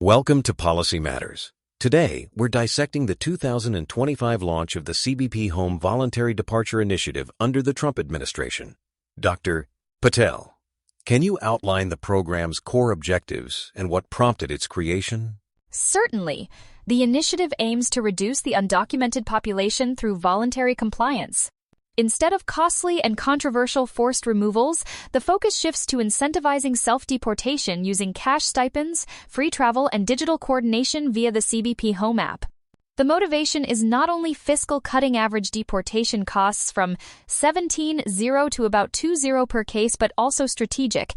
Welcome to Policy Matters. Today, we're dissecting the 2025 launch of the CBP Home Voluntary Departure Initiative under the Trump administration. Dr. Patel, can you outline the program's core objectives and what prompted its creation? Certainly. The initiative aims to reduce the undocumented population through voluntary compliance. Instead of costly and controversial forced removals, the focus shifts to incentivizing self-deportation using cash stipends, free travel, and digital coordination via the CBP Home app. The motivation is not only fiscal, cutting average deportation costs from $17.0 to about $2.0 per case, but also strategic,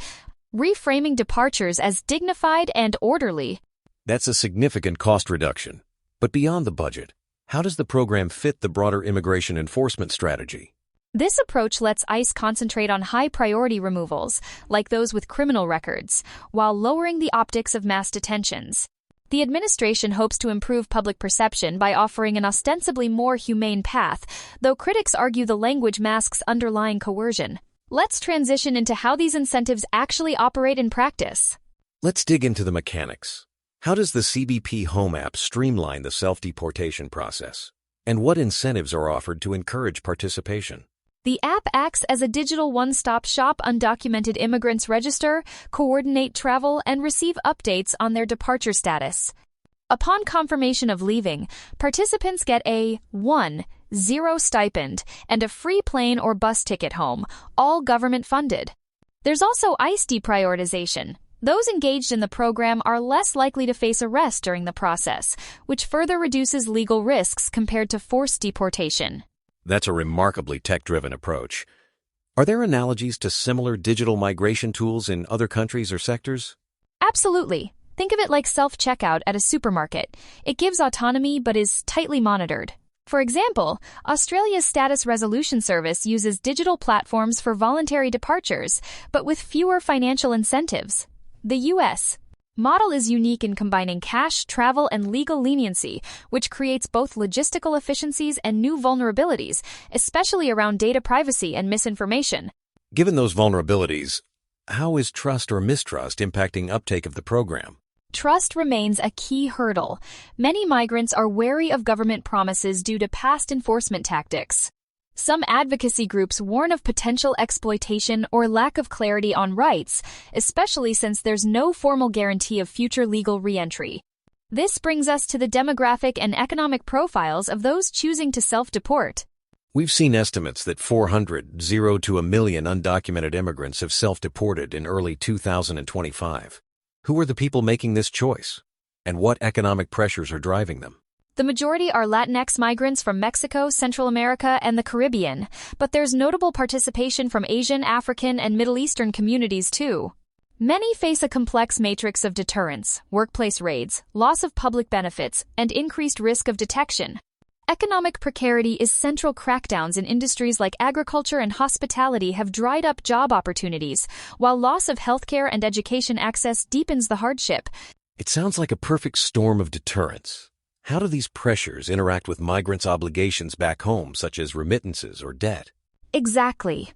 reframing departures as dignified and orderly. That's a significant cost reduction. But beyond the budget, how does the program fit the broader immigration enforcement strategy? This approach lets ICE concentrate on high-priority removals, like those with criminal records, while lowering the optics of mass detentions. The administration hopes to improve public perception by offering an ostensibly more humane path, though critics argue the language masks underlying coercion. Let's transition into how these incentives actually operate in practice. Let's dig into the mechanics. How does the CBP Home app streamline the self-deportation process? And what incentives are offered to encourage participation? The app acts as a digital one-stop shop. Undocumented immigrants register, coordinate travel, and receive updates on their departure status. Upon confirmation of leaving, participants get a 1.0 stipend and a free plane or bus ticket home, all government-funded. There's also ICE deprioritization. Those engaged in the program are less likely to face arrest during the process, which further reduces legal risks compared to forced deportation. That's a remarkably tech-driven approach. Are there analogies to similar digital migration tools in other countries or sectors? Absolutely. Think of it like self-checkout at a supermarket. It gives autonomy but is tightly monitored. For example, Australia's Status Resolution Service uses digital platforms for voluntary departures, but with fewer financial incentives. The U.S. model is unique in combining cash, travel, and legal leniency, which creates both logistical efficiencies and new vulnerabilities, especially around data privacy and misinformation. Given those vulnerabilities, how is trust or mistrust impacting uptake of the program? Trust remains a key hurdle. Many migrants are wary of government promises due to past enforcement tactics. Some advocacy groups warn of potential exploitation or lack of clarity on rights, especially since there's no formal guarantee of future legal reentry. This brings us to the demographic and economic profiles of those choosing to self-deport. We've seen estimates that 400,000 to 1 million undocumented immigrants have self-deported in early 2025. Who are the people making this choice? And what economic pressures are driving them? The majority are Latinx migrants from Mexico, Central America, and the Caribbean, but there's notable participation from Asian, African, and Middle Eastern communities too. Many face a complex matrix of deterrence, workplace raids, loss of public benefits, and increased risk of detection. Economic precarity is central. Crackdowns in industries like agriculture and hospitality have dried up job opportunities, while loss of healthcare and education access deepens the hardship. It sounds like a perfect storm of deterrence. How do these pressures interact with migrants' obligations back home, such as remittances or debt? Exactly.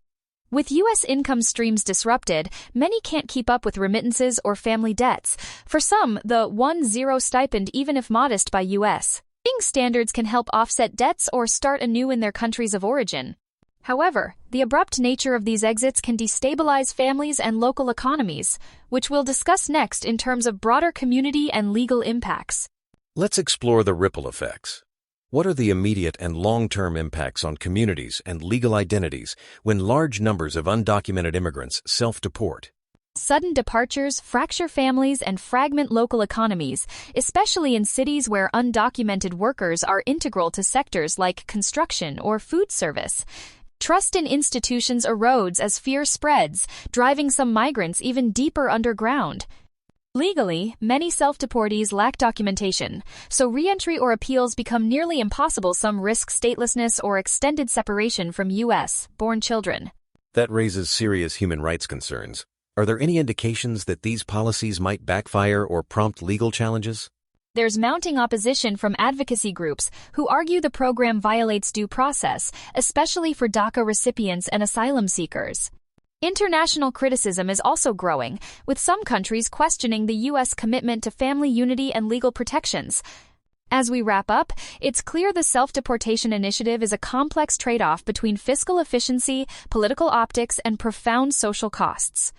With U.S. income streams disrupted, many can't keep up with remittances or family debts. For some, the 1.0 stipend, even if modest by U.S. standards, can help offset debts or start anew in their countries of origin. However, the abrupt nature of these exits can destabilize families and local economies, which we'll discuss next in terms of broader community and legal impacts. Let's explore the ripple effects. What are the immediate and long-term impacts on communities and legal identities when large numbers of undocumented immigrants self-deport? Sudden departures fracture families and fragment local economies, especially in cities where undocumented workers are integral to sectors like construction or food service. Trust in institutions erodes as fear spreads, driving some migrants even deeper underground. Legally, many self-deportees lack documentation, so reentry or appeals become nearly impossible. Some risk statelessness or extended separation from U.S.-born children. That raises serious human rights concerns. Are there any indications that these policies might backfire or prompt legal challenges? There's mounting opposition from advocacy groups who argue the program violates due process, especially for DACA recipients and asylum seekers. International criticism is also growing, with some countries questioning the U.S. commitment to family unity and legal protections. As we wrap up, it's clear the self-deportation initiative is a complex trade-off between fiscal efficiency, political optics, and profound social costs.